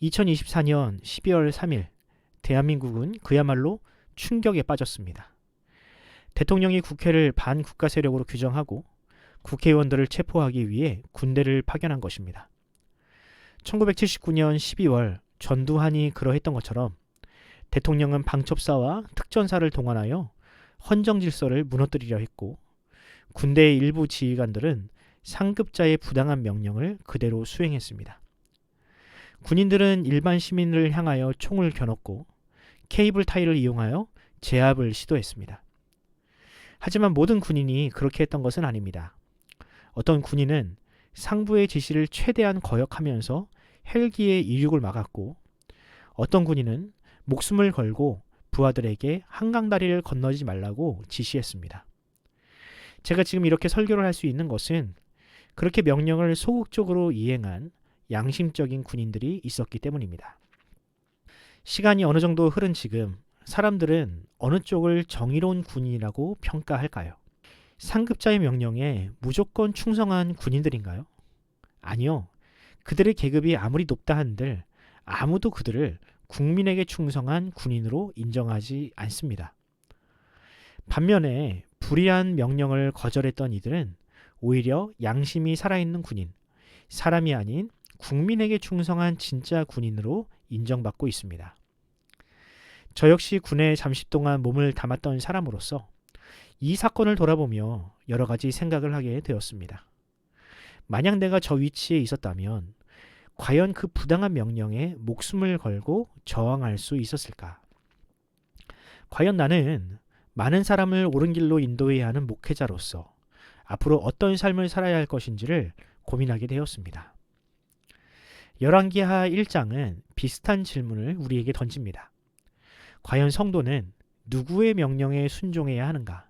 2024년 12월 3일 대한민국은 그야말로 충격에 빠졌습니다. 대통령이 국회를 반국가 세력으로 규정하고 국회의원들을 체포하기 위해 군대를 파견한 것입니다. 1979년 12월 전두환이 그러했던 것처럼 대통령은 방첩사와 특전사를 동원하여 헌정 질서를 무너뜨리려 했고, 군대의 일부 지휘관들은 상급자의 부당한 명령을 그대로 수행했습니다. 군인들은 일반 시민을 향하여 총을 겨눴고 케이블 타이를 이용하여 제압을 시도했습니다. 하지만 모든 군인이 그렇게 했던 것은 아닙니다. 어떤 군인은 상부의 지시를 최대한 거역하면서 헬기의 이륙을 막았고, 어떤 군인은 목숨을 걸고 부하들에게 한강다리를 건너지 말라고 지시했습니다. 제가 지금 이렇게 설교를 할 수 있는 것은 그렇게 명령을 소극적으로 이행한 양심적인 군인들이 있었기 때문입니다. 시간이 어느 정도 흐른 지금 사람들은 어느 쪽을 정의로운 군인이라고 평가할까요? 상급자의 명령에 무조건 충성한 군인들인가요? 아니요. 그들의 계급이 아무리 높다 한들 아무도 그들을 국민에게 충성한 군인으로 인정하지 않습니다. 반면에 불의한 명령을 거절했던 이들은 오히려 양심이 살아있는 군인, 사람이 아닌 국민에게 충성한 진짜 군인으로 인정받고 있습니다. 저 역시 군에 잠시 동안 몸을 담았던 사람으로서 이 사건을 돌아보며 여러 가지 생각을 하게 되었습니다. 만약 내가 저 위치에 있었다면 과연 그 부당한 명령에 목숨을 걸고 저항할 수 있었을까? 과연 나는 많은 사람을 옳은 길로 인도해야 하는 목회자로서 앞으로 어떤 삶을 살아야 할 것인지를 고민하게 되었습니다. 열왕기하 1장은 비슷한 질문을 우리에게 던집니다. 과연 성도는 누구의 명령에 순종해야 하는가?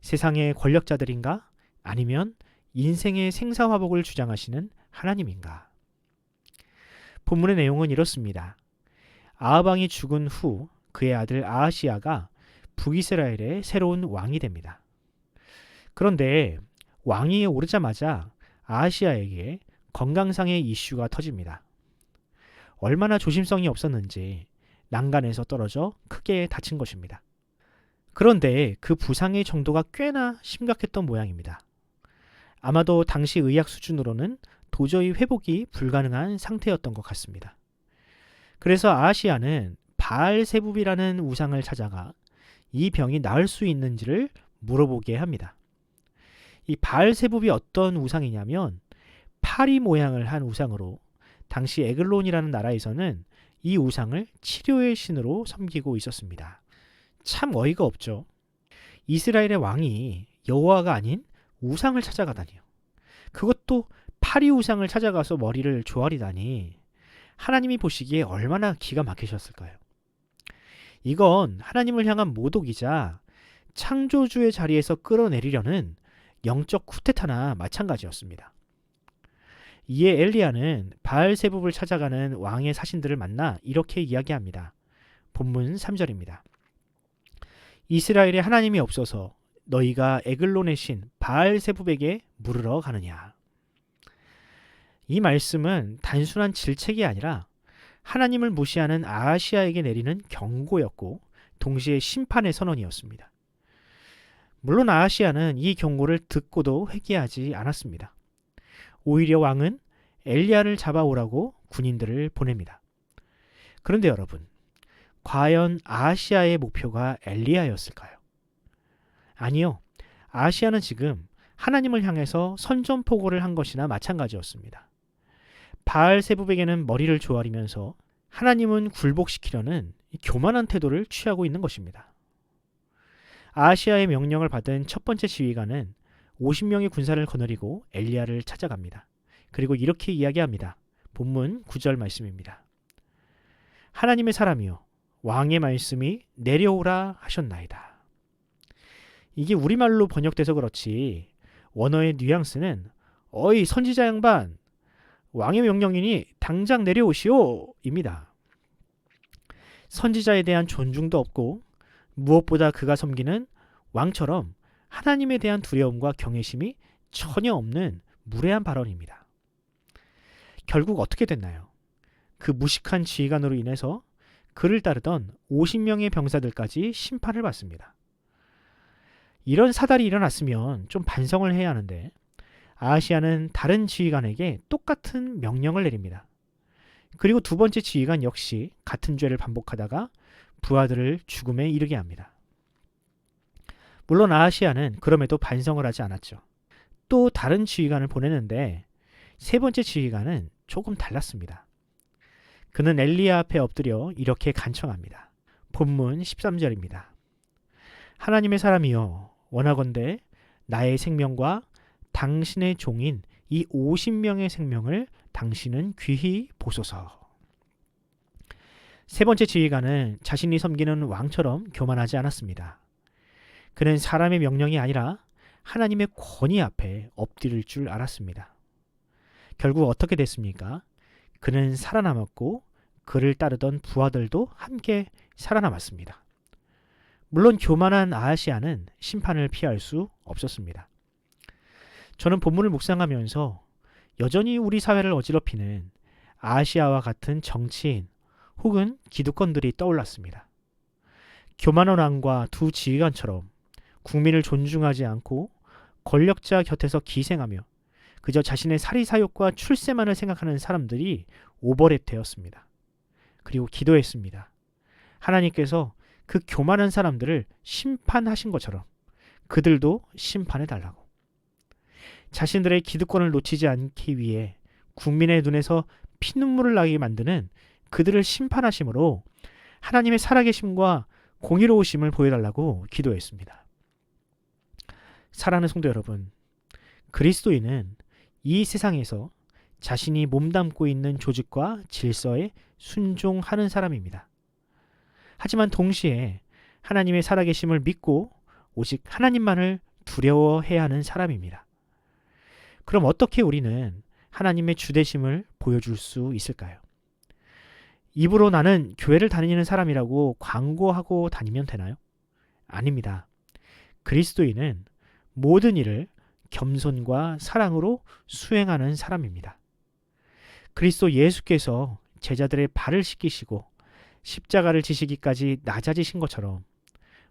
세상의 권력자들인가? 아니면 인생의 생사화복을 주장하시는 하나님인가? 본문의 내용은 이렇습니다. 아합 왕이 죽은 후 그의 아들 아하시야가 북이스라엘의 새로운 왕이 됩니다. 그런데 왕위에 오르자마자 아하시야에게 건강상의 이슈가 터집니다. 얼마나 조심성이 없었는지 난간에서 떨어져 크게 다친 것입니다. 그런데 그 부상의 정도가 꽤나 심각했던 모양입니다. 아마도 당시 의학 수준으로는 도저히 회복이 불가능한 상태였던 것 같습니다. 그래서 아하시야는 바알세붑이라는 우상을 찾아가 이 병이 나을 수 있는지를 물어보게 합니다. 이 바알세붑이 어떤 우상이냐면 파리 모양을 한 우상으로 당시 에글론이라는 나라에서는 이 우상을 치료의 신으로 섬기고 있었습니다. 참 어이가 없죠. 이스라엘의 왕이 여호와가 아닌 우상을 찾아가다니요. 그것도 파리 우상을 찾아가서 머리를 조아리다니 하나님이 보시기에 얼마나 기가 막히셨을까요? 이건 하나님을 향한 모독이자 창조주의 자리에서 끌어내리려는 영적 쿠데타나 마찬가지였습니다. 이에 엘리야는 바알세붑을 찾아가는 왕의 사신들을 만나 이렇게 이야기합니다. 본문 3절입니다. 이스라엘에 하나님이 없어서 너희가 에글론의 신 바알세붑에게 물으러 가느냐. 이 말씀은 단순한 질책이 아니라 하나님을 무시하는 아하시야에게 내리는 경고였고 동시에 심판의 선언이었습니다. 물론 아하시야는 이 경고를 듣고도 회개하지 않았습니다. 오히려 왕은 엘리야를 잡아오라고 군인들을 보냅니다. 그런데 여러분, 과연 아하시야의 목표가 엘리야였을까요? 아니요. 아하시야는 지금 하나님을 향해서 선전포고를 한 것이나 마찬가지였습니다. 바알세붑에게는 머리를 조아리면서 하나님은 굴복시키려는 교만한 태도를 취하고 있는 것입니다. 아하시야의 명령을 받은 첫 번째 지휘관은 50명의 군사를 거느리고 엘리야를 찾아갑니다. 그리고 이렇게 이야기합니다. 본문 9절 말씀입니다. 하나님의 사람이여 왕의 말씀이 내려오라 하셨나이다. 이게 우리말로 번역돼서 그렇지 원어의 뉘앙스는 어이 선지자 양반 왕의 명령이니 당장 내려오시오 입니다. 선지자에 대한 존중도 없고 무엇보다 그가 섬기는 왕처럼 하나님에 대한 두려움과 경외심이 전혀 없는 무례한 발언입니다. 결국 어떻게 됐나요? 그 무식한 지휘관으로 인해서 그를 따르던 50명의 병사들까지 심판을 받습니다. 이런 사달이 일어났으면 좀 반성을 해야 하는데 아하시아는 다른 지휘관에게 똑같은 명령을 내립니다. 그리고 두 번째 지휘관 역시 같은 죄를 반복하다가 부하들을 죽음에 이르게 합니다. 물론 아하시아는 그럼에도 반성을 하지 않았죠. 또 다른 지휘관을 보내는데 세 번째 지휘관은 조금 달랐습니다. 그는 엘리야 앞에 엎드려 이렇게 간청합니다. 본문 13절입니다. 하나님의 사람이여, 원하건대 나의 생명과 당신의 종인 이 50명의 생명을 당신은 귀히 보소서. 세 번째 지휘관은 자신이 섬기는 왕처럼 교만하지 않았습니다. 그는 사람의 명령이 아니라 하나님의 권위 앞에 엎드릴 줄 알았습니다. 결국 어떻게 됐습니까? 그는 살아남았고 그를 따르던 부하들도 함께 살아남았습니다. 물론 교만한 아하시아는 심판을 피할 수 없었습니다. 저는 본문을 묵상하면서 여전히 우리 사회를 어지럽히는 아하시아와 같은 정치인 혹은 기득권들이 떠올랐습니다. 교만한 왕과 두 지휘관처럼 국민을 존중하지 않고 권력자 곁에서 기생하며 그저 자신의 사리사욕과 출세만을 생각하는 사람들이 오버랩 되었습니다. 그리고 기도했습니다. 하나님께서 그 교만한 사람들을 심판하신 것처럼 그들도 심판해달라고. 자신들의 기득권을 놓치지 않기 위해 국민의 눈에서 피눈물을 나게 만드는 그들을 심판하심으로 하나님의 살아계심과 공의로우심을 보여달라고 기도했습니다. 사랑하는 성도 여러분, 그리스도인은 이 세상에서 자신이 몸담고 있는 조직과 질서에 순종하는 사람입니다. 하지만 동시에 하나님의 살아계심을 믿고 오직 하나님만을 두려워해야 하는 사람입니다. 그럼 어떻게 우리는 하나님의 주되심을 보여줄 수 있을까요? 입으로 나는 교회를 다니는 사람이라고 광고하고 다니면 되나요? 아닙니다. 그리스도인은 모든 일을 겸손과 사랑으로 수행하는 사람입니다. 그리스도 예수께서 제자들의 발을 씻기시고 십자가를 지시기까지 낮아지신 것처럼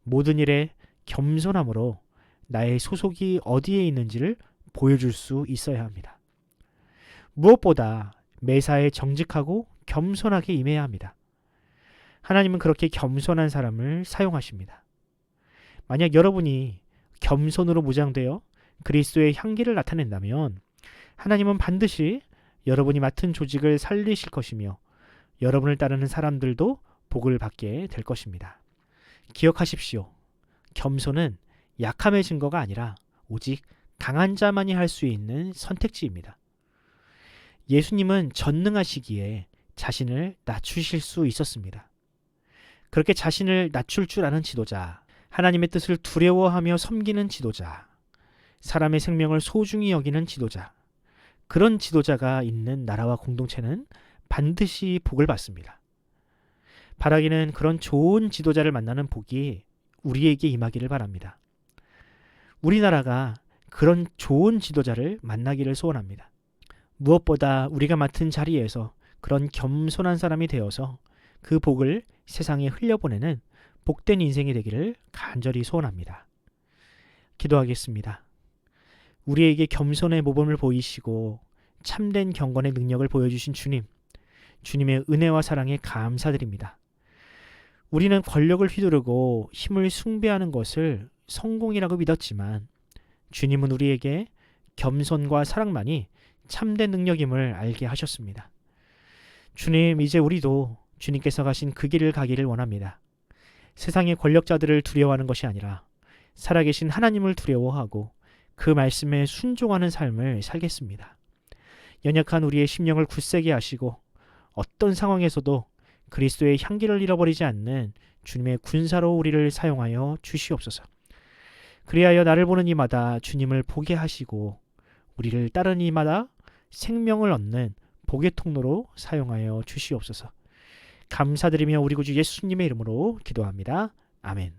모든 일에 겸손함으로 나의 소속이 어디에 있는지를 보여줄 수 있어야 합니다. 무엇보다 매사에 정직하고 겸손하게 임해야 합니다. 하나님은 그렇게 겸손한 사람을 사용하십니다. 만약 여러분이 겸손으로 무장되어 그리스도의 향기를 나타낸다면 하나님은 반드시 여러분이 맡은 조직을 살리실 것이며 여러분을 따르는 사람들도 복을 받게 될 것입니다. 기억하십시오. 겸손은 약함의 증거가 아니라 오직 강한 자만이 할 수 있는 선택지입니다. 예수님은 전능하시기에 자신을 낮추실 수 있었습니다. 그렇게 자신을 낮출 줄 아는 지도자, 하나님의 뜻을 두려워하며 섬기는 지도자, 사람의 생명을 소중히 여기는 지도자, 그런 지도자가 있는 나라와 공동체는 반드시 복을 받습니다. 바라기는 그런 좋은 지도자를 만나는 복이 우리에게 임하기를 바랍니다. 우리나라가 그런 좋은 지도자를 만나기를 소원합니다. 무엇보다 우리가 맡은 자리에서 그런 겸손한 사람이 되어서 그 복을 세상에 흘려보내는 복된 인생이 되기를 간절히 소원합니다. 기도하겠습니다. 우리에게 겸손의 모범을 보이시고 참된 경건의 능력을 보여주신 주님, 주님의 은혜와 사랑에 감사드립니다. 우리는 권력을 휘두르고 힘을 숭배하는 것을 성공이라고 믿었지만 주님은 우리에게 겸손과 사랑만이 참된 능력임을 알게 하셨습니다. 주님, 이제 우리도 주님께서 가신 그 길을 가기를 원합니다. 세상의 권력자들을 두려워하는 것이 아니라 살아계신 하나님을 두려워하고 그 말씀에 순종하는 삶을 살겠습니다. 연약한 우리의 심령을 굳세게 하시고 어떤 상황에서도 그리스도의 향기를 잃어버리지 않는 주님의 군사로 우리를 사용하여 주시옵소서. 그리하여 나를 보는 이마다 주님을 보게 하시고 우리를 따르는 이마다 생명을 얻는 복의 통로로 사용하여 주시옵소서. 감사드리며 우리 구주 예수님의 이름으로 기도합니다. 아멘.